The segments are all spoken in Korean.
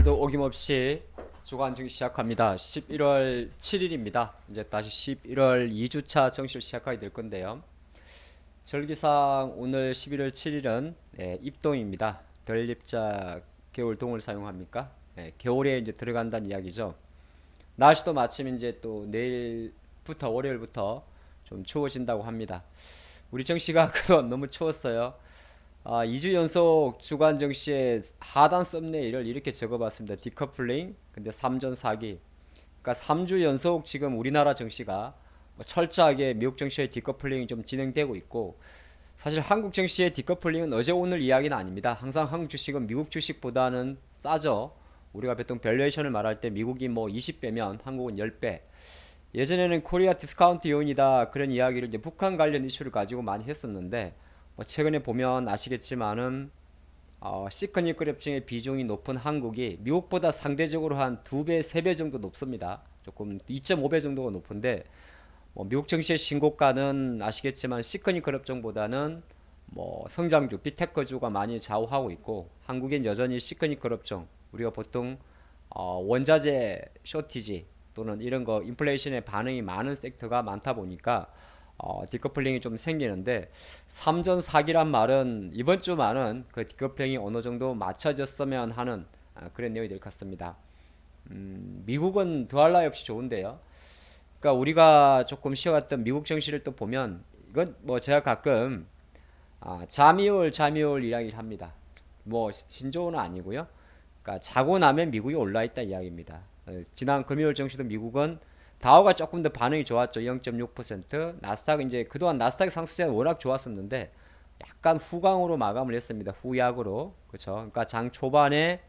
오늘도 어김없이 주간 증시 시작합니다. 11월 7일입니다. 이제 다시 11월 2주차 정시를 시작하게 될 건데요. 절기상 오늘 11월 7일은 입동입니다. 덜입자 겨울동을 사용합니까? 겨울에 이제 들어간다는 이야기죠. 날씨도 마침 이제 또 내일부터 월요일부터 좀 추워진다고 합니다. 우리 정시가 그동안 너무 추웠어요. 2주 연속 주간 증시의 하단 썸네일을 이렇게 적어봤습니다. 디커플링, 근데 3전 4기. 그러니까 3주 연속 지금 우리나라 증시가 철저하게 미국 증시의 디커플링이 좀 진행되고 있고, 사실 한국 증시의 디커플링은 어제 오늘 이야기는 아닙니다. 항상 한국 주식은 미국 주식보다는 싸죠. 우리가 보통 밸류에이션을 말할 때 미국이 뭐 20배면 한국은 10배. 예전에는 코리아 디스카운트 요인이다 그런 이야기를 이제 북한 관련 이슈를 가지고 많이 했었는데, 뭐 최근에 보면 아시겠지만은 시커니컬 협정의 비중이 높은 한국이 미국보다 상대적으로 한 2배, 3배 정도 높습니다. 조금 2.5배 정도가 높은데, 뭐 미국 증시의 신고가는 아시겠지만 시커니컬 협정보다는 뭐 성장주, 빅테크주가 많이 좌우하고 있고, 한국엔 여전히 시커니컬 협정, 우리가 보통 원자재 쇼티지 또는 이런 거 인플레이션에 반응이 많은 섹터가 많다 보니까 디커플링이 좀 생기는데, 3전 4기란 말은 이번 주만은 그 디커플링이 어느 정도 맞춰졌으면 하는 그런 내용이 될 것 같습니다. 미국은 더할 나위 없이 좋은데요. 그러니까 우리가 조금 쉬어갔던 미국 정시를 또 보면, 이건 뭐 제가 가끔 자미올 이야기를 합니다. 뭐 신조어는 아니고요. 그러니까 자고 나면 미국이 올라 있다 이야기입니다. 지난 금요일 정시도 미국은 다우가 조금 더 반응이 좋았죠. 0.6%. 나스닥은 이제 그동안 나스닥 상승세가 워낙 좋았었는데 약간 후강으로 마감을 했습니다. 후약으로. 그렇죠. 그러니까 장 초반에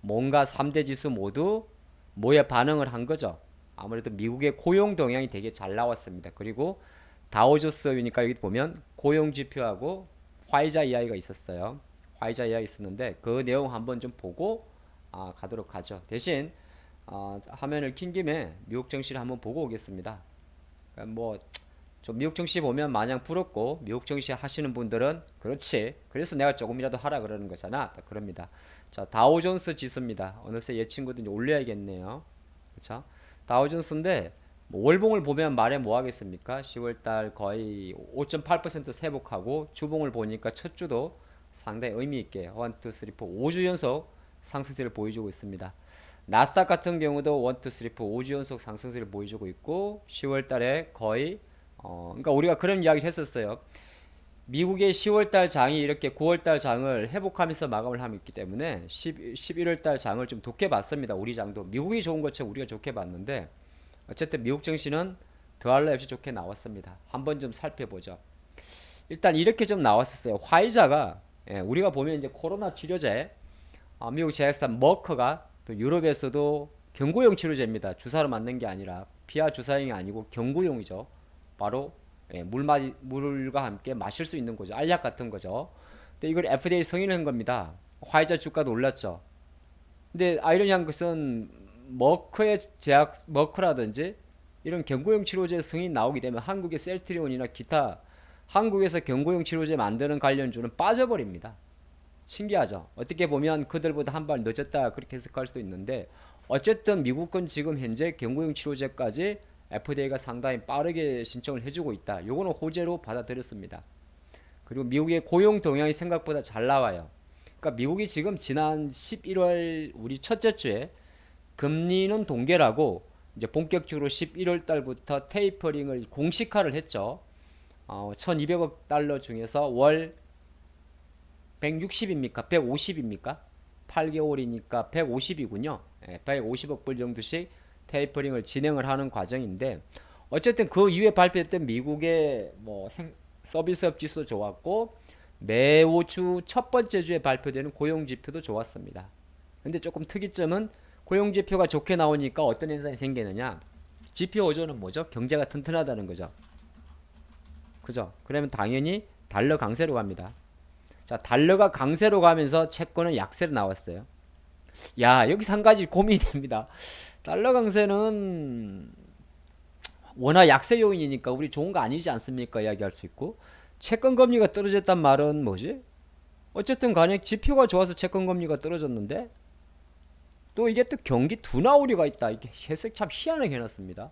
뭔가 3대 지수 모두 뭐에 반응을 한 거죠. 아무래도 미국의 고용 동향이 되게 잘 나왔습니다. 그리고 다우조스니까 여기 보면 고용 지표하고 화이자 이야기가 있었어요. 화이자 이야기 있었는데 그 내용 한번 좀 보고 가도록 하죠. 대신 화면을 킨 김에 미국 증시를 한번 보고 오겠습니다. 그러니까 뭐좀 미국 증시 보면 마냥 부럽고, 미국 증시 하시는 분들은 그렇지, 그래서 내가 조금이라도 하라 그러는 거잖아, 딱 그럽니다. 자, 다우존스 지수입니다. 어느새 얘 친구도 이제 올려야겠네요. 그렇죠? 다우존스인데 뭐 월봉을 보면 말해 뭐 하겠습니까? 10월달 거의 5.8% 세복하고, 주봉을 보니까 첫 주도 상당히 의미 있게 1, 2, 3, 4, 5주 연속 상승세를 보여주고 있습니다. 나스닥 같은 경우도 1, 2, 3, 4, 5주 연속 상승세를 보여주고 있고, 10월 달에 거의 그러니까 우리가 그런 이야기를 했었어요. 미국의 10월 달 장이 이렇게 9월 달 장을 회복하면서 마감을 하고 있기 때문에 11월 달 장을 좀 좋게 봤습니다. 우리 장도 미국이 좋은 것처럼 우리가 좋게 봤는데, 어쨌든 미국 증시는 더할 나위 없이 좋게 나왔습니다. 한번 좀 살펴보죠. 일단 이렇게 좀 나왔었어요. 화이자가 우리가 보면 이제 코로나 치료제, 미국 제약사 머커가 또 유럽에서도 경구용 치료제입니다. 주사로 맞는 게 아니라, 피하 주사용이 아니고 경구용이죠. 바로 물과 함께 마실 수 있는 거죠. 알약 같은 거죠. 근데 이걸 FDA 승인한 겁니다. 화이자 주가도 올랐죠. 근데 아이러니한 것은 머커의 제약, 머커라든지 이런 경구용 치료제 승인 나오게 되면 한국의 셀트리온이나 기타 한국에서 경구용 치료제 만드는 관련주는 빠져버립니다. 신기하죠. 어떻게 보면 그들보다 한 발 늦었다 그렇게 해석할 수도 있는데, 어쨌든 미국은 지금 현재 경구용 치료제까지 FDA가 상당히 빠르게 신청을 해주고 있다. 요거는 호재로 받아들였습니다. 그리고 미국의 고용 동향이 생각보다 잘 나와요. 그러니까 미국이 지금 지난 11월 우리 첫째 주에 금리는 동결하고 이제 본격적으로 11월 달부터 테이퍼링을 공식화를 했죠. 1200억 달러 중에서 월 160입니까? 150입니까? 8개월이니까 150이군요. 150억 불 정도씩 테이퍼링을 진행을 하는 과정인데, 어쨌든 그 이후에 발표했던 미국의 서비스업 지수도 좋았고, 매우 주 첫 번째 주에 발표되는 고용 지표도 좋았습니다. 근데 조금 특이점은 고용 지표가 좋게 나오니까 어떤 현상이 생기느냐? 지표 어조는 뭐죠? 경제가 튼튼하다는 거죠. 그죠? 그러면 당연히 달러 강세로 갑니다. 자, 달러가 강세로 가면서 채권은 약세로 나왔어요. 야, 여기서 한 가지 고민이 됩니다. 달러 강세는 워낙 약세 요인이니까 우리 좋은 거 아니지 않습니까? 이야기할 수 있고, 채권 금리가 떨어졌단 말은 뭐지? 어쨌든 간에 지표가 좋아서 채권 금리가 떨어졌는데, 또 이게 또 경기 둔화 우려가 있다. 이게 해석 참 희한하게 해놨습니다.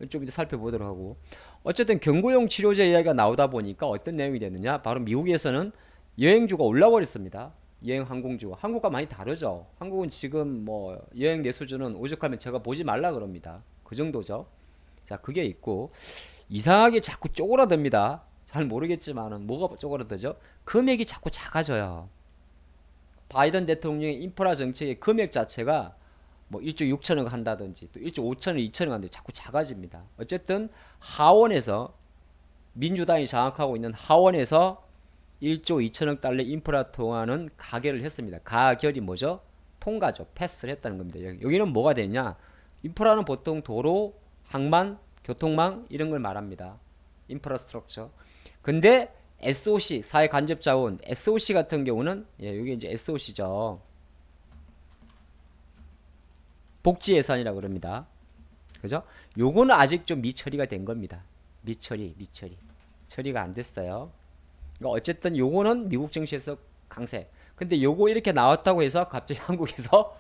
좀 이제 살펴보도록 하고. 어쨌든 경고용 치료제 이야기가 나오다 보니까 어떤 내용이 됐느냐? 바로 미국에서는 여행주가 올라버렸습니다. 여행 항공주가. 한국과 많이 다르죠. 한국은 지금 뭐 여행 내 수준은 오죽하면 제가 보지 말라 그럽니다. 그 정도죠. 자, 그게 있고 이상하게 자꾸 쪼그라듭니다. 잘 모르겠지만은 뭐가 쪼그라들죠? 금액이 자꾸 작아져요. 바이든 대통령의 인프라 정책의 금액 자체가 뭐 1조 6천억 한다든지 또 1조 5천억, 2천억 한다든지 자꾸 작아집니다. 어쨌든 하원에서 민주당이 장악하고 있는 하원에서 1조 2천억 달러 인프라 통화는 가결을 했습니다. 가결이 뭐죠? 통과죠. 패스를 했다는 겁니다. 여기는 뭐가 되냐? 인프라는 보통 도로, 항만, 교통망 이런 걸 말합니다. 인프라스트럭처. 근데 SOC, 사회 간접 자원, SOC 같은 경우는 여기 이제 SOC죠. 복지 예산이라고 그럽니다. 그죠? 요거는 아직 좀 미처리가 된 겁니다. 미처리. 처리가 안 됐어요. 그러니까 어쨌든 요거는 미국 정치에서 강세. 근데 요거 이렇게 나왔다고 해서 갑자기 한국에서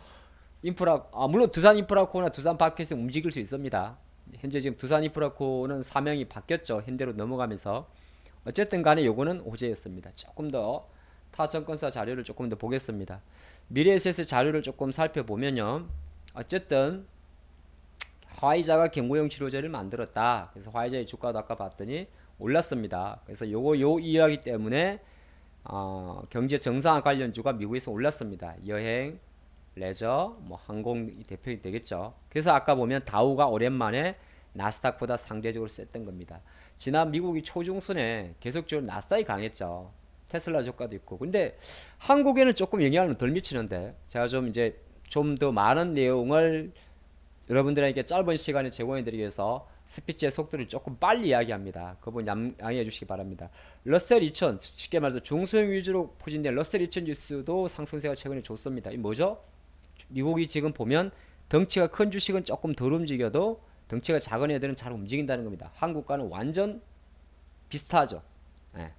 인프라, 물론 두산 인프라코나 두산 파켓에서 움직일 수 있습니다. 현재 지금 두산 인프라코는 사명이 바뀌었죠. 현대로 넘어가면서. 어쨌든 간에 요거는 호재였습니다. 조금 더 타 정권사 자료를 조금 더 보겠습니다. 미래에셋의 자료를 조금 살펴보면요. 어쨌든 화이자가 경구용 치료제를 만들었다. 그래서 화이자의 주가도 아까 봤더니 올랐습니다. 그래서 요 이야기 때문에 경제 정상화 관련주가 미국에서 올랐습니다. 여행, 레저, 뭐 항공이 대표이 되겠죠. 그래서 아까 보면 다우가 오랜만에 나스닥보다 상대적으로 셌던 겁니다. 지난 미국이 초중순에 계속적으로 나스닥이 강했죠. 테슬라 주가도 있고. 근데 한국에는 조금 영향을 덜 미치는데 제가 좀 이제 좀 더 많은 내용을 여러분들에게 짧은 시간에 제공해 드리기 위해서 스피치의 속도를 조금 빨리 이야기합니다. 그 부분 양해해 주시기 바랍니다. 러셀 2000, 쉽게 말해서 중소형 위주로 포진된 러셀 2000 지수도 상승세가 최근에 좋습니다. 이 뭐죠? 미국이 지금 보면 덩치가 큰 주식은 조금 덜 움직여도 덩치가 작은 애들은 잘 움직인다는 겁니다. 한국과는 완전 비슷하죠. 네.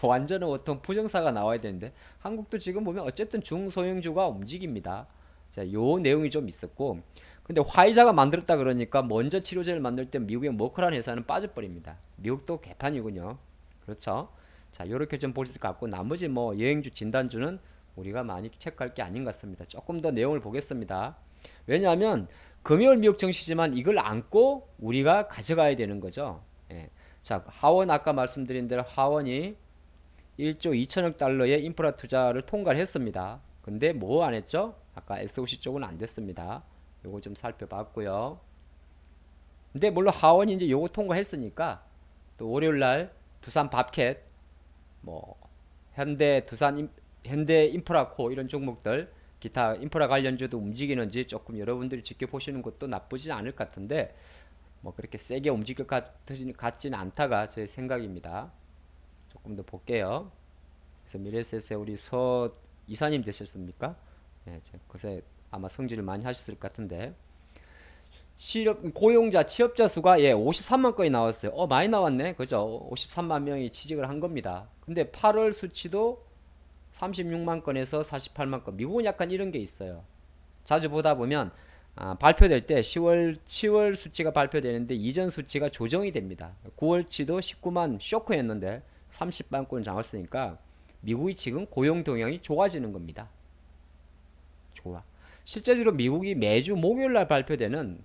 완전한 어떤 부정사가 나와야 되는데 한국도 지금 보면 어쨌든 중소형주가 움직입니다. 자, 요 내용이 좀 있었고, 근데 화이자가 만들었다 그러니까 먼저 치료제를 만들 때 미국의 머크라는 회사는 빠져버립니다. 미국도 개판이군요. 그렇죠? 자, 요렇게 좀 보실 것 같고, 나머지 뭐 여행주, 진단주는 우리가 많이 체크할 게 아닌 것 같습니다. 조금 더 내용을 보겠습니다. 왜냐하면 금요일 미국 정시지만 이걸 안고 우리가 가져가야 되는 거죠. 예. 자, 하원 아까 말씀드린 대로 하원이 1조 2천억 달러의 인프라 투자를 통과를 했습니다. 근데 뭐 안 했죠? 아까 SOC 쪽은 안 됐습니다. 요거 좀 살펴봤고요. 근데 물론 하원이 이제 요거 통과했으니까 또 월요일 날 두산 밥캣, 뭐 현대 인프라코 이런 종목들 기타 인프라 관련주도 움직이는지 조금 여러분들이 지켜보시는 것도 나쁘진 않을 것 같은데 뭐 그렇게 세게 움직일 것 같지는 않다가 제 생각입니다. 조금 더 볼게요. 그래서 미래에셋의 우리 서 이사님 되셨습니까? 네, 그새 아마 성질을 많이 하셨을 것 같은데 고용자 취업자 수가 53만 건이 나왔어요. 많이 나왔네. 그죠? 53만 명이 취직을 한 겁니다. 근데 8월 수치도 36만 건에서 48만 건. 미국은 약간 이런 게 있어요. 자주 보다 보면 발표될 때 10월 수치가 발표되는데 이전 수치가 조정이 됩니다. 9월치도 19만 쇼크였는데 30만 건 나왔으니까 미국이 지금 고용 동향이 좋아지는 겁니다. 좋아. 실제로 미국이 매주 목요일날 발표되는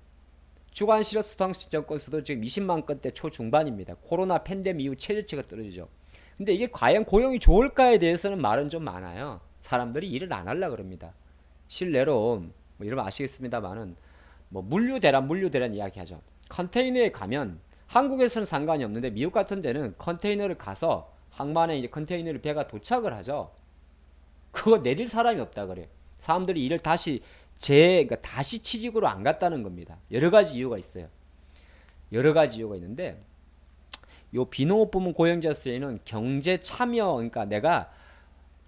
주간 실업 수당 신청 건수도 지금 20만 건대 초중반입니다. 코로나 팬데믹 이후 최저치가 떨어지죠. 근데 이게 과연 고용이 좋을까에 대해서는 말은 좀 많아요. 사람들이 일을 안 하려고 그럽니다. 실례로 뭐 여러분 아시겠습니다만은 뭐 물류대란 이야기하죠. 컨테이너에 가면 한국에서는 상관이 없는데 미국 같은 데는 컨테이너를 가서 항만에 이제 컨테이너를 배가 도착을 하죠. 그거 내릴 사람이 없다 그래요. 사람들이 일을 그러니까 다시 취직으로 안 갔다는 겁니다. 여러 가지 이유가 있어요. 여러 가지 이유가 있는데 요 비농업 부문 고용자 수에는 경제 참여, 그러니까 내가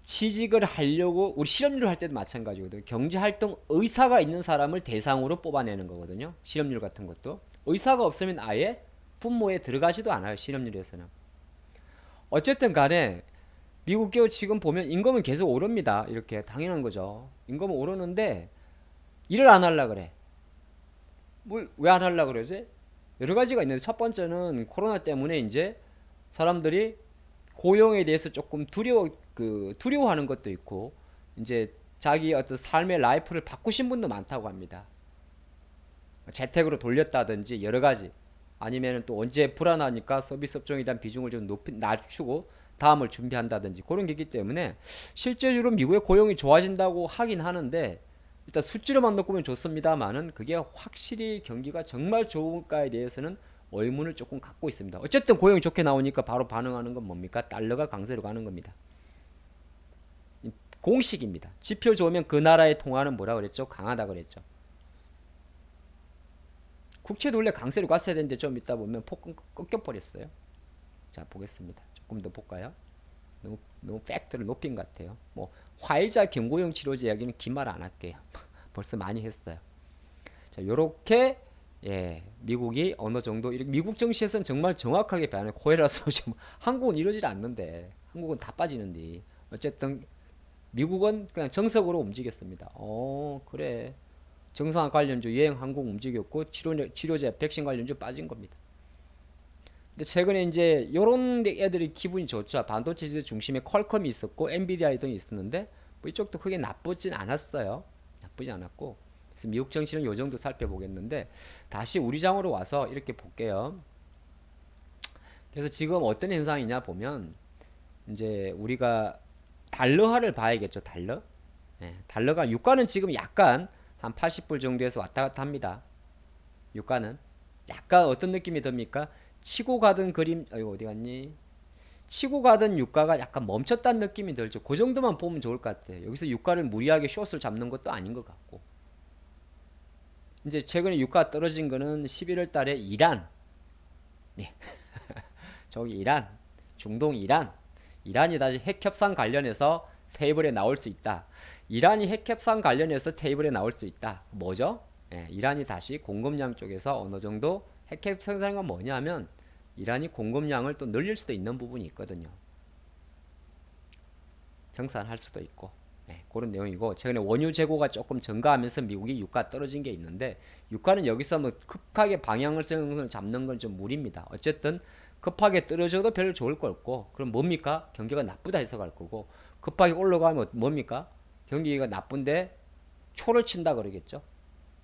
취직을 하려고 우리 실업률 할 때도 마찬가지거든요. 경제 활동 의사가 있는 사람을 대상으로 뽑아내는 거거든요. 실업률 같은 것도 의사가 없으면 아예 분모에 들어가지도 않아요. 실업률에서는. 어쨌든 간에 미국 기업 지금 보면 임금은 계속 오릅니다. 이렇게 당연한 거죠. 임금은 오르는데 일을 안 하려 그래. 뭘 왜 안 하려 그러지? 여러 가지가 있는데 첫 번째는 코로나 때문에 이제 사람들이 고용에 대해서 조금 두려워하는 것도 있고 이제 자기 어떤 삶의 라이프를 바꾸신 분도 많다고 합니다. 재택으로 돌렸다든지 여러 가지 아니면은 또 언제 불안하니까 서비스 업종에 대한 비중을 좀 낮추고 다음을 준비한다든지 그런 게 있기 때문에 실제로 미국의 고용이 좋아진다고 하긴 하는데 일단 수치로만 놓고 보면 좋습니다만은 그게 확실히 경기가 정말 좋을까에 대해서는 의문을 조금 갖고 있습니다. 어쨌든 고용이 좋게 나오니까 바로 반응하는 건 뭡니까? 달러가 강세로 가는 겁니다. 공식입니다. 지표 좋으면 그 나라의 통화는 뭐라 그랬죠? 강하다 그랬죠. 국채도 원래 강세로 갔어야 되는데 좀 있다 보면 폭 꺾여버렸어요. 자 보겠습니다. 조금 더 볼까요? 너무 팩트를 높인 것 같아요. 뭐 화이자 경고용 치료제 이야기는 긴 말 안 할게요. 벌써 많이 했어요. 자 요렇게 예, 미국이 어느 정도 미국 정시에서는 정말 정확하게 배하는 코에라서 지금 한국은 이러질 않는데 한국은 다 빠지는데 어쨌든 미국은 그냥 정석으로 움직였습니다. 그래 정상 관련주 유행 항공 움직였고 치료제 백신 관련주 빠진 겁니다. 근데 최근에 이제 요런 애들이 기분이 좋죠. 반도체 중심에 퀄컴이 있었고 엔비디아 등이 있었는데 뭐 이쪽도 크게 나쁘진 않았어요. 나쁘지 않았고 그래서 미국 정치는 요 정도 살펴보겠는데 다시 우리 장으로 와서 이렇게 볼게요. 그래서 지금 어떤 현상이냐 보면 이제 우리가 달러화를 봐야겠죠. 달러. 예, 달러가 유가는 지금 약간 한 80불 정도에서 왔다 갔다 합니다. 유가는 약간 어떤 느낌이 듭니까? 치고 가던 그림 어디 갔니? 치고 가던 유가가 약간 멈췄다는 느낌이 들죠. 그 정도만 보면 좋을 것 같아요. 여기서 유가를 무리하게 숏을 잡는 것도 아닌 것 같고. 이제 최근에 유가 떨어진 거는 11월 달에 이란. 네. 저기 이란. 중동 이란이 다시 핵 협상 관련해서 테이블에 나올 수 있다. 이란이 핵 협상 관련해서 테이블에 나올 수 있다. 뭐죠? 예, 이란이 다시 공급량 쪽에서 어느 정도 핵 협상이 뭐냐면 이란이 공급량을 또 늘릴 수도 있는 부분이 있거든요. 정산할 수도 있고 그런 내용이고 최근에 원유 재고가 조금 증가하면서 미국이 유가 떨어진 게 있는데 유가는 여기서 뭐 급하게 방향을 잡는 건 좀 무리입니다. 어쨌든 급하게 떨어져도 별로 좋을 거 없고 그럼 뭡니까? 경기가 나쁘다 해서 갈 거고 급하게 올라가면 뭡니까? 경기가 나쁜데 초를 친다 그러겠죠.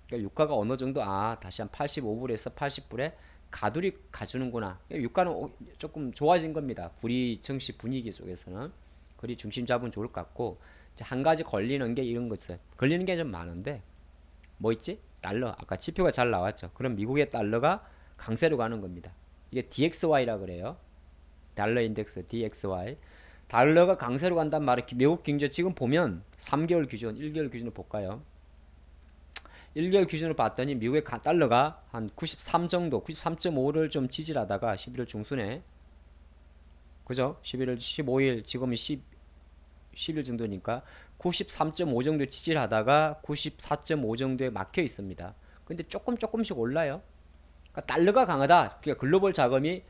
그러니까 유가가 어느 정도 다시 한 85불에서 80불에 가두리 가주는구나. 유가는 조금 좋아진 겁니다. 우리 정시 분위기 속에서는 그리 중심 잡으면 좋을 것 같고 한 가지 걸리는 게 이런 거죠. 걸리는 게 좀 많은데 뭐 있지? 달러. 아까 지표가 잘 나왔죠. 그럼 미국의 달러가 강세로 가는 겁니다. 이게 DXY라 그래요. 달러 인덱스 DXY. 달러가 강세로 간단 말은 미국 경제 지금 보면 3개월 기준, 1개월 기준으로 볼까요? 1개월 기준으로 봤더니 미국의 달러가 한 93 정도, 93.5를 좀 지지하다가 11월 중순에 그죠? 11월 15일 지금은 10일 정도니까 93.5 정도 지지하다가 94.5 정도에 막혀 있습니다. 근데 조금씩 올라요. 그러니까 달러가 강하다. 그러니까 글로벌 자금이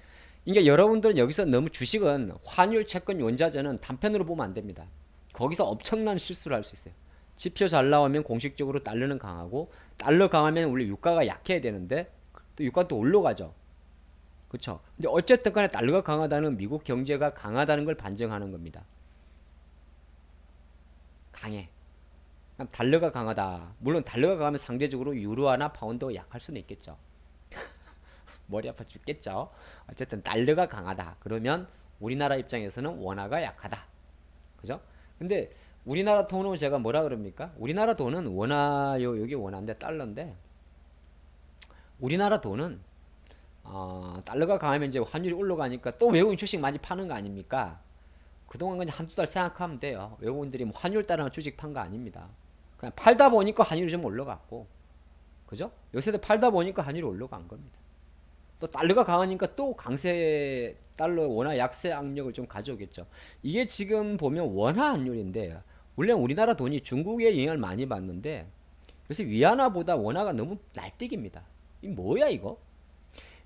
그러니까 여러분들은 여기서 너무 주식은 환율, 채권, 원자재는 단편으로 보면 안 됩니다. 거기서 엄청난 실수를 할 수 있어요. 지표 잘 나오면 공식적으로 달러는 강하고 달러 강하면 원래 유가가 약해야 되는데 또 유가 또 올라가죠. 그렇죠? 근데 어쨌든 간에 달러가 강하다는 미국 경제가 강하다는 걸 반증하는 겁니다. 강해. 달러가 강하다. 물론 달러가 강하면 상대적으로 유로화나 파운드가 약할 수는 있겠죠. 머리 아파 죽겠죠. 어쨌든 달러가 강하다. 그러면 우리나라 입장에서는 원화가 약하다. 그죠? 근데 우리나라 돈은 제가 뭐라 그럽니까? 우리나라 돈은 원화요. 여기 원화인데 달러인데 우리나라 돈은 달러가 강하면 이제 환율이 올라가니까 또 외국인 주식 많이 파는 거 아닙니까? 그동안 그냥 한두 달 생각하면 돼요. 외국인들이 뭐 환율 따라 주식 판 거 아닙니다. 그냥 팔다 보니까 환율이 좀 올라갔고, 그죠? 요새도 팔다 보니까 환율이 올라간 겁니다. 또 달러가 강하니까 또 강세 달러 원화 약세 압력을 좀 가져오겠죠. 이게 지금 보면 원화 환율인데 원래 우리나라 돈이 중국의 영향을 많이 받는데 요새 위안화보다 원화가 너무 날뛰기입니다. 이 뭐야 이거?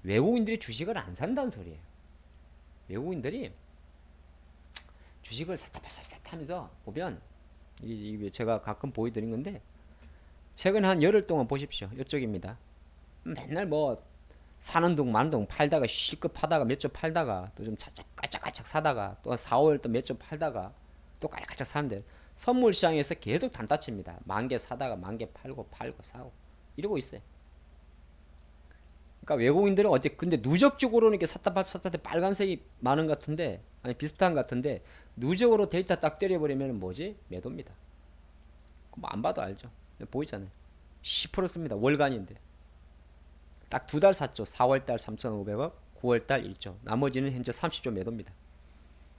외국인들이 주식을 안 산다는 소리예요. 외국인들이 주식을 샀다 하면서 보면 이게 제가 가끔 보여드린 건데 최근 한 열흘 동안 보십시오. 이쪽입니다. 맨날 뭐 사는 둥 마는 둥 팔다가 실컷 파다가 몇 점 팔다가 또 좀 깔짝깔짝 사다가 또 4, 5일 또 몇 점 팔다가 또 깔짝깔짝 사는데 선물 시장에서 계속 단타칩니다. 만 개 사다가 만 개 팔고 사고 이러고 있어요. 그러니까 외국인들은 어때? 근데 누적적으로는 이렇게 샀다 때 빨간색이 많은 것 같은데 아니 비슷한 것 같은데 누적으로 데이터 딱 때려버리면 뭐지? 매도입니다. 뭐 안 봐도 알죠. 보이잖아요. 10% 씁니다. 월간인데 딱 두 달 샀죠. 4월달 3,500억, 9월달 1조. 나머지는 현재 30조 매도입니다.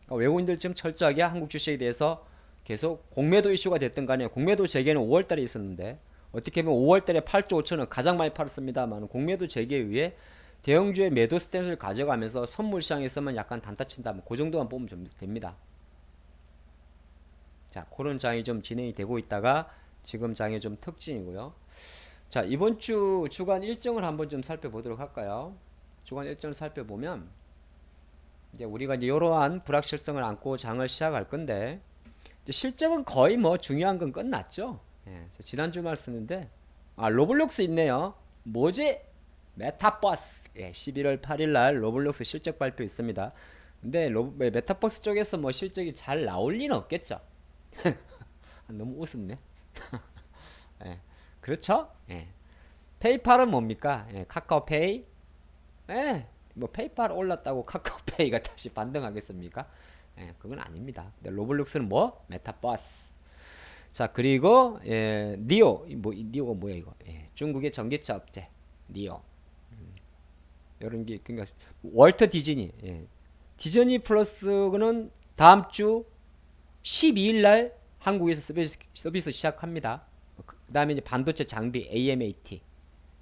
그러니까 외국인들 지금 철저하게 한국 주식에 대해서 계속 공매도 이슈가 됐든 간에 공매도 재개는 5월달에 있었는데 어떻게 보면 5월달에 8조 5천원 가장 많이 팔았습니다만 공매도 재개에 의해 대형주의 매도 스탠스를 가져가면서 선물 시장에서만 약간 단타친다. 그 정도만 보면 좀 됩니다. 자, 그런 장이 좀 진행이 되고 있다가 지금 장의 좀 특징이고요. 자, 이번 주 주간 일정을 한번 좀 살펴보도록 할까요? 주간 일정을 살펴보면 이제 우리가 이제 이러한 불확실성을 안고 장을 시작할 건데 실적은 거의 뭐 중요한 건 끝났죠. 예, 지난주 말씀인데 로블록스 있네요. 뭐지? 메타버스. 예, 11월 8일 날 로블록스 실적 발표 있습니다. 근데 메타버스 쪽에서 뭐 실적이 잘 나올 리는 없겠죠. 너무 웃었네. 예, 그렇죠? 예. 페이팔은 뭡니까? 예, 카카오페이. 예, 뭐 페이팔 올랐다고 카카오페이가 다시 반등하겠습니까? 예, 그건 아닙니다. 근데 로블록스는 뭐? 메타버스. 자, 그리고 예, 니오. 니오가 뭐야 이거? 예, 중국의 전기차 업체 니오. 이런 게 그러니까 월터 디즈니. 예. 디즈니 플러스는 다음 주 12일 날 한국에서 서비스 시작합니다. 그 다음에 이제 반도체 장비 AMAT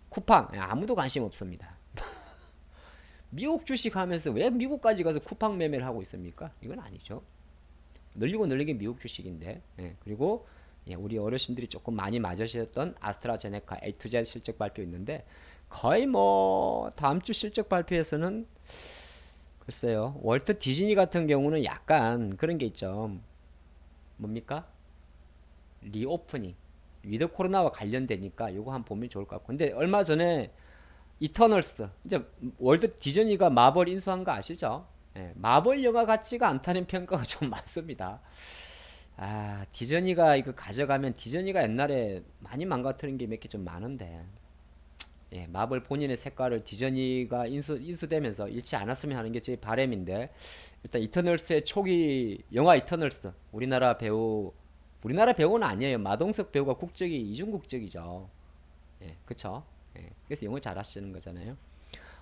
쿠팡. 예, 아무도 관심 없습니다. 미국 주식 하면서 왜 미국까지 가서 쿠팡 매매를 하고 있습니까? 이건 아니죠. 늘리고 늘리게 미국 주식인데. 예, 그리고 예, 우리 어르신들이 조금 많이 맞으셨던 아스트라제네카 A2Z 실적 발표 있는데 거의 뭐 다음 주 실적 발표에서는 글쎄요. 월트 디즈니 같은 경우는 약간 그런 게 있죠. 뭡니까? 리오프닝. 위드 코로나와 관련되니까 요거 한번 보면 좋을 것 같고. 근데 얼마 전에 이터널스 이제 월드 디즈니가 마블 인수한 거 아시죠? 예, 마블 영화 같지가 않다는 평가가 좀 많습니다. 디즈니가 이거 가져가면 디즈니가 옛날에 많이 망가뜨린 게 몇 개 좀 많은데 예, 마블 본인의 색깔을 디즈니가 인수되면서 잃지 않았으면 하는 게 제 바람인데 일단 이터널스의 초기 영화 이터널스 우리나라 배우는 아니에요. 마동석 배우가 국적이 이중국적이죠. 예, 그쵸? 예, 그래서 영어 잘하시는 거잖아요.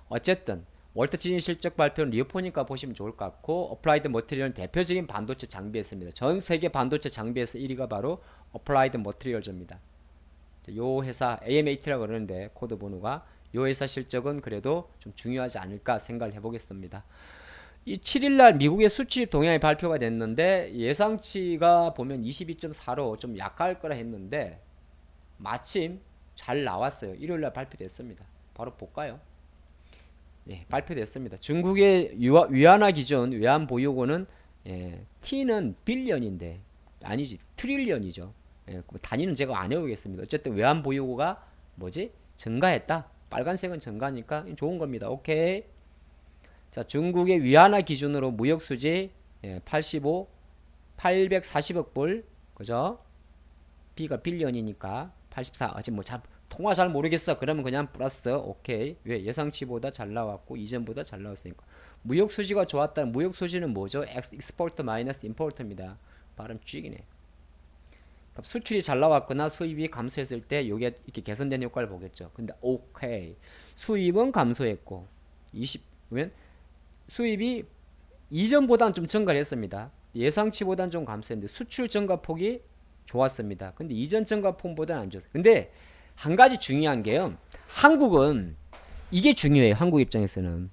어쨌든 월트 디즈니 실적 발표는 리오포니까 보시면 좋을 것 같고 어플라이드 머티리얼은 대표적인 반도체 장비였습니다. 전 세계 반도체 장비에서 1위가 바로 어플라이드 머티리얼즈입니다. 요 회사 AMAT라고 그러는데 코드 번호가 요 회사 실적은 그래도 좀 중요하지 않을까 생각을 해보겠습니다. 이 7일날 미국의 수출입 동향이 발표가 됐는데 예상치가 보면 22.4로 좀 약할 거라 했는데 마침 잘 나왔어요. 일요일날 발표됐습니다. 바로 볼까요? 예, 발표됐습니다. 중국의 위안화 기준 외환 보유고는 예, T는 빌리언인데 아니지 트릴리언이죠. 예, 단위는 제가 안 외우겠습니다. 어쨌든 외환 보유고가 뭐지? 증가했다. 빨간색은 증가니까 좋은 겁니다. 오케이. 자, 중국의 위안화 기준으로 무역 수지 예, 840억 불, 그죠? B가 빌리언이니까 84. 아직 뭐 통화 잘 모르겠어. 그러면 그냥 플러스. 오케이. 왜? 예상치보다 잘 나왔고 이전보다 잘 나왔으니까. 무역 수지가 좋았다는 무역 수지는 뭐죠? 익스포트 마이너스 임포트입니다. 발음 쥐기네. 그러니까 수출이 잘 나왔거나 수입이 감소했을 때 이게 이렇게 개선된 효과를 보겠죠. 근데 오케이. 수입은 감소했고 20면 수입이 이전보다는 좀 증가를 했습니다. 예상치보다는 좀 감소했는데 수출 증가 폭이 좋았습니다. 근데 이전 증가 폭보다는 안 좋았어요. 근데 한 가지 중요한 게요. 한국은 이게 중요해요. 한국 입장에서는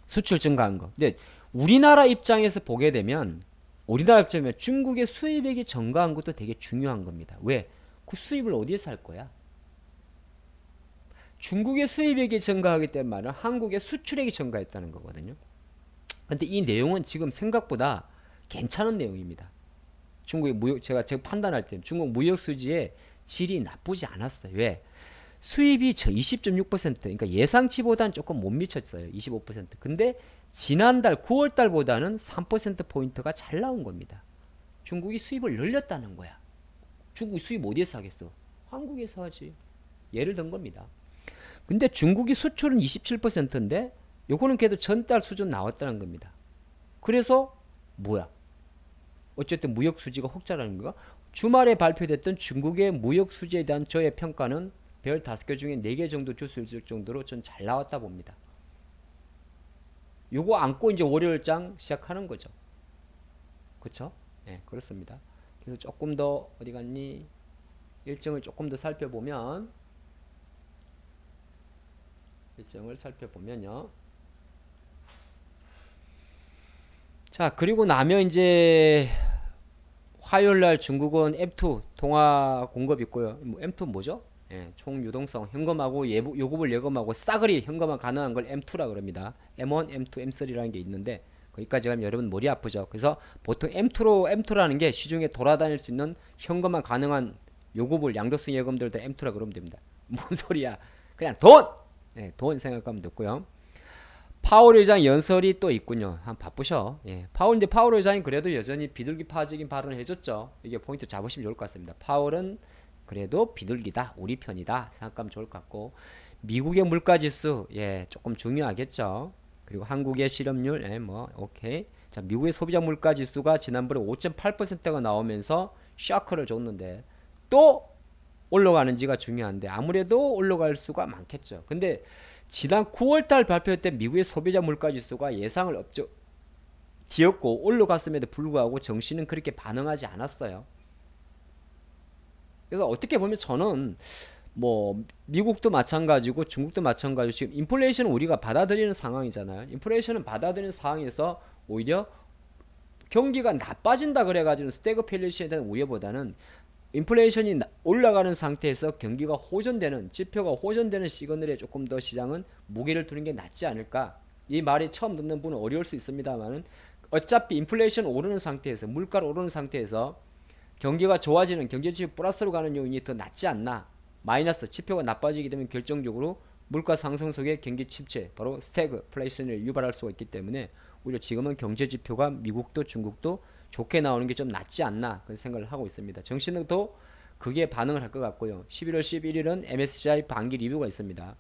수출 증가한 거. 근데 우리나라 입장에서 보게 되면 우리나라 입장이면 중국의 수입액이 증가한 것도 되게 중요한 겁니다. 왜? 그 수입을 어디에서 할 거야? 중국의 수입액이 증가하기 때문에 한국의 수출액이 증가했다는 거거든요. 근데 이 내용은 지금 생각보다 괜찮은 내용입니다. 중국의 무역 제가 판단할 때 중국 무역 수지의 질이 나쁘지 않았어요. 왜? 수입이 저 20.6% 그러니까 예상치보다는 조금 못 미쳤어요. 25%. 근데 지난달 9월 달보다는 3% 포인트가 잘 나온 겁니다. 중국이 수입을 늘렸다는 거야. 중국이 수입 어디에서 하겠어? 한국에서 하지. 예를 든 겁니다. 근데 중국이 수출은 27%인데 요거는 그래도 전달 수준 나왔다는 겁니다. 그래서 뭐야? 어쨌든 무역 수지가 혹자라는 거가 주말에 발표됐던 중국의 무역 수지에 대한 저의 평가는 별 5개 중에 4개 정도 줄 수 있을 정도로 전 잘 나왔다 봅니다. 요거 안고 이제 월요일장 시작하는 거죠. 그쵸? 네, 그렇습니다. 그래서 조금 더 어디 갔니? 일정을 조금 더 살펴보면 일정을 살펴보면요. 자, 그리고 나면 이제 화요일날 중국은 M2 동화 공급 있고요. M2 뭐죠? 예, 총 유동성 현금하고 요금을 예금하고 싸그리 현금화 가능한 걸 M2라 그럽니다. M1, M2, M3라는 게 있는데 거기까지 가면 여러분 머리 아프죠. 그래서 보통 M2라는 게 시중에 돌아다닐 수 있는 현금화 가능한 요금을 양도성 예금들도 M2라 그러면 됩니다. 뭔 소리야? 그냥 돈! 예, 돈 생각하면 됐고요. 파월 의장 연설이 또 있군요. 한 바쁘셔. 예. 파월 의장이 그래도 여전히 비둘기 파적인 발언을 해줬죠. 이게 포인트 잡으시면 좋을 것 같습니다. 파월은 그래도 비둘기다, 우리 편이다 생각하면 좋을 것 같고, 미국의 물가지수 예 조금 중요하겠죠. 그리고 한국의 실업률 뭐 오케이. 자, 미국의 소비자 물가지수가 지난번에 5.8%가 나오면서 샤크를 줬는데 또 올라가는지가 중요한데 아무래도 올라갈 수가 많겠죠. 근데 지난 9월달 발표했던 미국의 소비자 물가지수가 예상을 뒤엎고 올라갔음에도 불구하고 정시는 그렇게 반응하지 않았어요. 그래서 어떻게 보면 저는 뭐 미국도 마찬가지고 중국도 마찬가지고 지금 인플레이션은 우리가 받아들이는 상황이잖아요. 인플레이션은 받아들이는 상황에서 오히려 경기가 나빠진다 그래가지고 스태그플레이션에 대한 우려보다는 인플레이션이 올라가는 상태에서 경기가 호전되는 지표가 호전되는 시그널에 조금 더 시장은 무게를 두는 게 낫지 않을까. 이 말이 처음 듣는 분은 어려울 수 있습니다만은 어차피 인플레이션 오르는 상태에서 물가가 오르는 상태에서 경기가 좋아지는 경제 지표 플러스로 가는 요인이 더 낫지 않나. 마이너스 지표가 나빠지게 되면 결정적으로 물가 상승 속에 경기 침체 바로 스태그플레이션을 유발할 수가 있기 때문에 오히려 지금은 경제 지표가 미국도 중국도 좋게 나오는 게 좀 낫지 않나 그런 생각을 하고 있습니다. 정신도 그게 반응을 할 것 같고요. 11월 11일은 MSCI 반기 리뷰가 있습니다.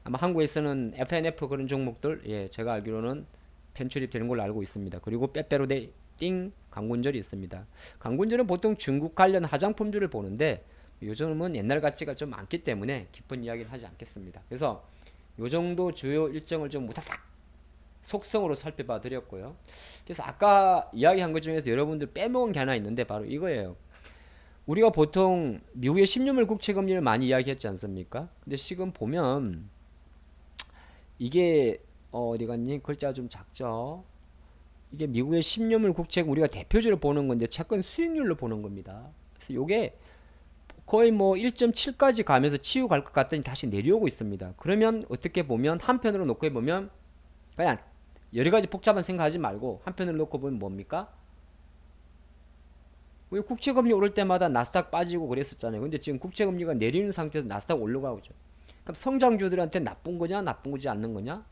아마 한국에서는 FNF 그런 종목들 예 제가 알기로는 편출입 되는 걸로 알고 있습니다. 그리고 빼빼로데 띵 강군절이 있습니다. 강군절은 보통 중국 관련 화장품주를 보는데 요즘은 옛날 가치가 좀 많기 때문에 깊은 이야기를 하지 않겠습니다. 그래서 요 정도 주요 일정을 좀 무사삭 속성으로 살펴봐 드렸고요. 그래서 아까 이야기한 것 중에서 여러분들 빼먹은 게 하나 있는데 바로 이거예요. 우리가 보통 미국의 10년물 국채 금리를 많이 이야기했지 않습니까? 근데 지금 보면 이게 어디 갔니? 글자 좀 작죠? 이게 미국의 10년물 국채 우리가 대표적으로 보는 건데 채권 수익률로 보는 겁니다. 그래서 이게 거의 뭐 1.7까지 가면서 치유 갈 것 같더니 다시 내려오고 있습니다. 그러면 어떻게 보면 한편으로 놓고 보면 그냥 여러 가지 복잡한 생각하지 말고 한편으로 놓고 보면 뭡니까? 우리 국채금리 오를 때마다 나스닥 빠지고 그랬었잖아요. 근데 지금 국채금리가 내리는 상태에서 나스닥 올라가고 있죠. 그럼 성장주들한테 나쁜 거냐 나쁜 거지 않는 거냐?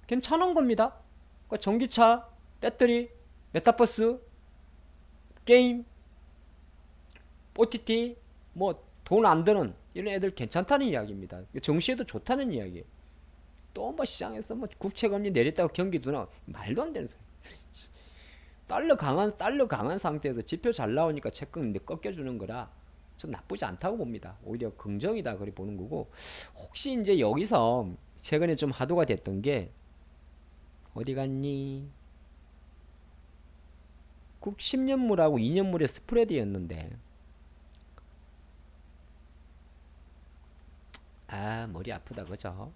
괜찮은 겁니다. 그러니까 전기차, 배터리, 메타버스, 게임, OTT 뭐 돈 안 드는 이런 애들 괜찮다는 이야기입니다. 정시에도 좋다는 이야기예요. 또 뭐 시장에서 뭐 국채금리 내렸다고 경기 둔화 말도 안 되는 소리. 달러 강한 상태에서 지표 잘 나오니까 채권 꺾여주는 거라 좀 나쁘지 않다고 봅니다. 오히려 긍정이다 그리 보는 거고 혹시 이제 여기서 최근에 좀 화두가 됐던 게 어디 갔니? 국 10년물하고 2년물의 스프레드였는데 아 머리 아프다 그죠?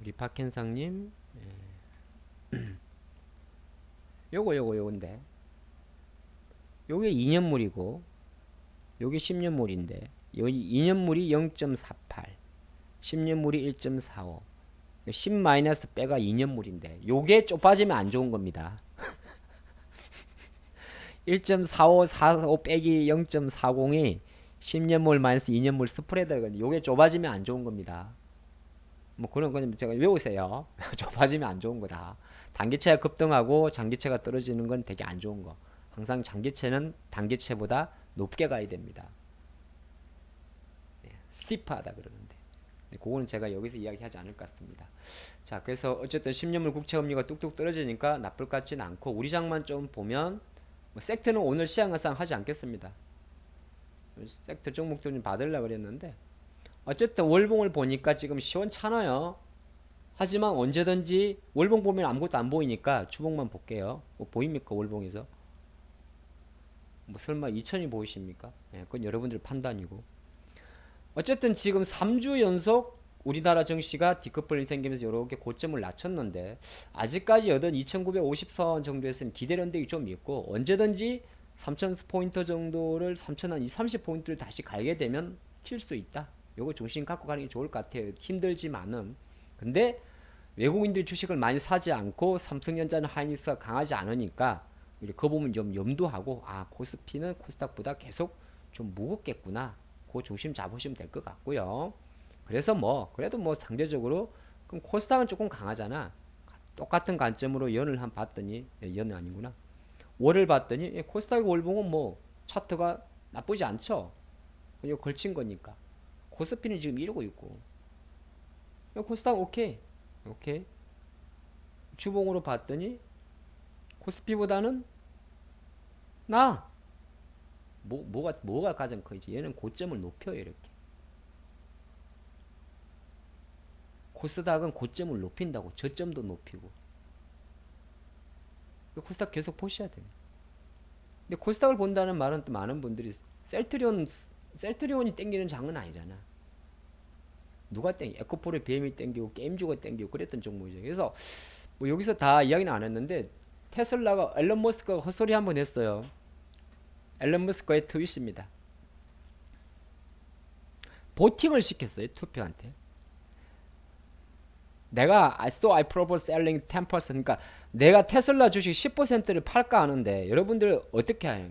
우리 박현상님 요건데 요게 2년물이고 요게 10년물인데 2년물이 0.48 10년물이 1.45 10 마이너스 빼가 2년물인데 요게 좁아지면 안 좋은 겁니다. 1.4545 빼기 0.40이 10년물 마이너스 2년물 스프레드거든요. 요게 좁아지면 안 좋은 겁니다. 뭐 그런 건 제가 외우세요. 좁아지면 안 좋은 거다. 단기체가 급등하고 장기체가 떨어지는 건 되게 안 좋은 거. 항상 장기체는 단기체보다 높게 가야 됩니다. 스티프하다 그러는데. 그거는 제가 여기서 이야기하지 않을 것 같습니다. 자, 그래서 어쨌든 10년물 국채금리가 뚝뚝 떨어지니까 나쁠 것 같지는 않고 우리 장만 좀 보면 뭐 섹트는 오늘 시황상 하지 않겠습니다. 섹터 종목들 좀 받으려고 그랬는데 어쨌든 월봉을 보니까 지금 시원찮아요. 하지만 언제든지 월봉 보면 아무것도 안 보이니까 주봉만 볼게요. 뭐 보입니까 월봉에서? 뭐 설마 2000이 보이십니까? 예, 그건 여러분들 판단이고. 어쨌든 지금 3주 연속 우리나라 증시가 디커플링 생기면서 이렇게 고점을 낮췄는데 아직까지 여든 2950선 정도에서는 기대 연대기 좀 있고 언제든지 3000포인트 정도를 3030포인트를 다시 갈게 되면 튈 수 있다. 요거 중심 갖고 가는 게 좋을 것 같아요. 힘들지만은. 근데 외국인들 주식을 많이 사지 않고 삼성전자는 하이닉스가 강하지 않으니까 그 부분 좀 염두하고 아 코스피는 코스닥보다 계속 좀 무겁겠구나. 그 중심 잡으시면 될 것 같고요. 그래서 뭐 그래도 뭐 상대적으로 그럼 코스닥은 조금 강하잖아. 똑같은 관점으로 연을 한 봤더니 연은 아니구나. 월을 봤더니 코스닥 월봉은 뭐 차트가 나쁘지 않죠. 이거 걸친 거니까. 코스피는 지금 이러고 있고. 코스닥 오케이. 오케이. 주봉으로 봤더니 코스피보다는 나. 뭐가 가장 커지? 얘는 고점을 높여요 이렇게. 코스닥은 고점을 높인다고 저점도 높이고. 코스닥 계속 보셔야 돼요. 근데 코스닥을 본다는 말은 또 많은 분들이 셀트리온이 땡기는 장은 아니잖아. 누가 땡기? 에코프로 BM이 땡기고 게임주가 땡기고 그랬던 종목이죠. 그래서 뭐 여기서 다 이야기는 안 했는데 테슬라가 앨런 머스크가 헛소리 한번 했어요. 앨런 머스크의 트윗입니다. 보팅을 시켰어요. 투표한테. 내가 I propose selling 10%. 그러니까 내가 테슬라 주식 10%를 팔까 하는데 여러분들 어떻게 하냐?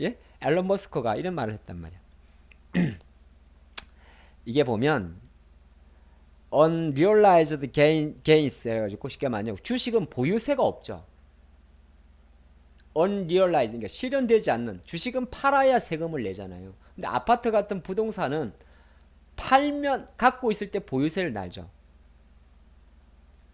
예? 앨런 머스크가 이런 말을 했단 말이야. 이게 보면 unrealized gains 해가지고 쉽게 말하면 주식은 보유세가 없죠. unrealized 그러니까 실현되지 않는 주식은 팔아야 세금을 내잖아요. 근데 아파트 같은 부동산은 팔면 갖고 있을 때 보유세를 날죠.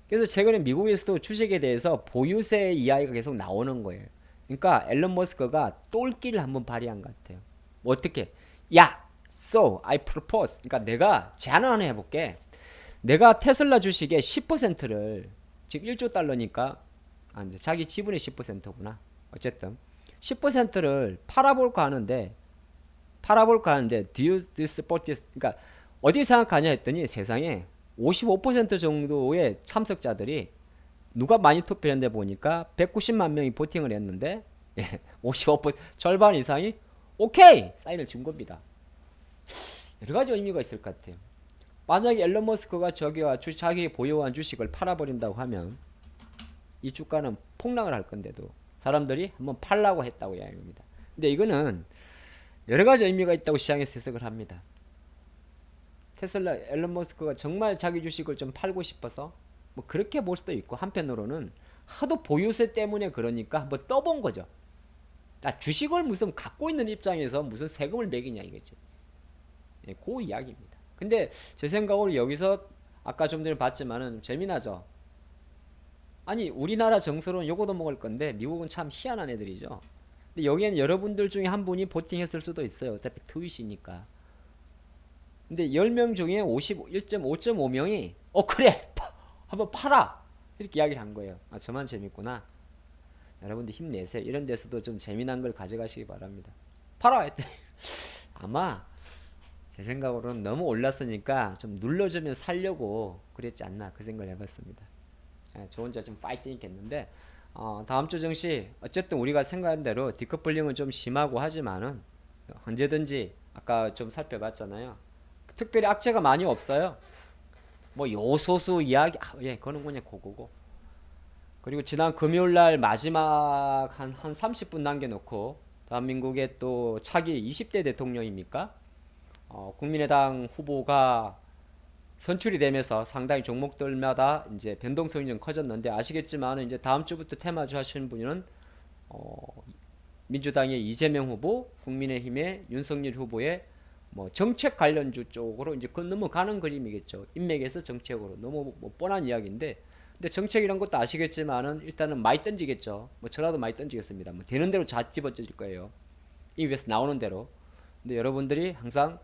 그래서 최근에 미국에서도 주식에 대해서 보유세 이야기가 계속 나오는 거예요. 그러니까 앨런 머스크가 똘끼를 한번 발휘한 것 같아요. 어떻게? 야, so I propose. 그러니까 내가 제안을 하나 해볼게. 내가 테슬라 주식의 10%를 지금 1조 달러니까 자기 지분의 10%구나. 어쨌든 10%를 팔아볼까 하는데 do you support this? 그러니까 어디 생각하냐 했더니 세상에 55% 정도의 참석자들이 누가 많이 투표했는데 보니까 190만 명이 보팅을 했는데 55% 절반 이상이 오케이 사인을 준 겁니다. 여러 가지 의미가 있을 것 같아요. 만약에 앨런 머스크가 자기 보유한 주식을 팔아버린다고 하면 이 주가는 폭락을 할 건데도 사람들이 한번 팔라고 했다고 이야기합니다. 근데 이거는 여러 가지 의미가 있다고 시장에서 해석을 합니다. 테슬라 앨런 머스크가 정말 자기 주식을 좀 팔고 싶어서 뭐 그렇게 볼 수도 있고 한편으로는 하도 보유세 때문에 그러니까 한번 떠본 거죠. 주식을 무슨 갖고 있는 입장에서 무슨 세금을 매기냐 이거지. 그 이야기입니다. 근데 제 생각으로 여기서 아까 좀 전에 봤지만은 재미나죠. 아니 우리나라 정서로는 요거도 먹을 건데 미국은 참 희한한 애들이죠. 근데 여기에는 여러분들 중에 한 분이 보팅했을 수도 있어요. 어차피 트윗이니까. 근데 10명 중에 5.5명이 그래 한번 팔아 이렇게 이야기를 한 거예요. 저만 재밌구나. 여러분들 힘내세요. 이런 데서도 좀 재미난 걸 가져가시기 바랍니다. 팔아 했더니 아마 제 생각으로는 너무 올랐으니까 좀 눌러주면 살려고 그랬지 않나 그 생각을 해봤습니다. 저 혼자 좀 파이팅 있겠는데 다음 주 증시 어쨌든 우리가 생각한 대로 디커플링은 좀 심하고 하지만은 언제든지 아까 좀 살펴봤잖아요. 특별히 악재가 많이 없어요. 뭐 요소수 이야기, 예, 그거는 그냥 그거고. 그리고 지난 금요일 날 마지막 한 30분 남겨놓고 대한민국의 또 차기 20대 대통령입니까? 국민의당 후보가 선출이 되면서 상당히 종목들마다 이제 변동성이 좀 커졌는데 아시겠지만 이제 다음 주부터 테마주 하시는 분은 민주당의 이재명 후보, 국민의힘의 윤석열 후보의 뭐 정책 관련주 쪽으로 이제 넘어가는 그림이겠죠. 인맥에서 정책으로 너무 뭐 뻔한 이야기인데, 근데 정책 이런 것도 아시겠지만은 일단은 많이 던지겠죠. 뭐 저라도 많이 던지겠습니다. 뭐 되는 대로 다 집어질 거예요. 입에서 나오는 대로. 근데 여러분들이 항상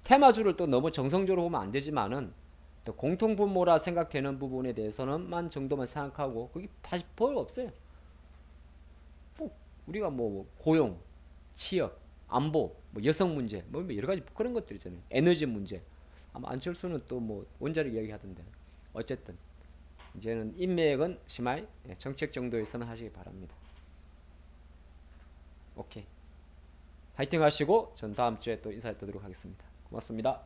테마주를 또 너무 정성적으로 보면 안 되지만은 또 공통분모라 생각되는 부분에 대해서는만 정도만 생각하고 그게 다시 별 없어요. 뭐 우리가 뭐 고용, 취업, 안보, 뭐 여성 문제, 뭐 여러 가지 그런 것들 있잖아요. 에너지 문제. 아마 안철수는 또 뭐 원자력 이야기 하던데. 어쨌든 이제는 인맥은 심하이 정책 정도에서는 하시기 바랍니다. 오케이. 화이팅 하시고 전 다음 주에 또 인사드리도록 하겠습니다. 고맙습니다.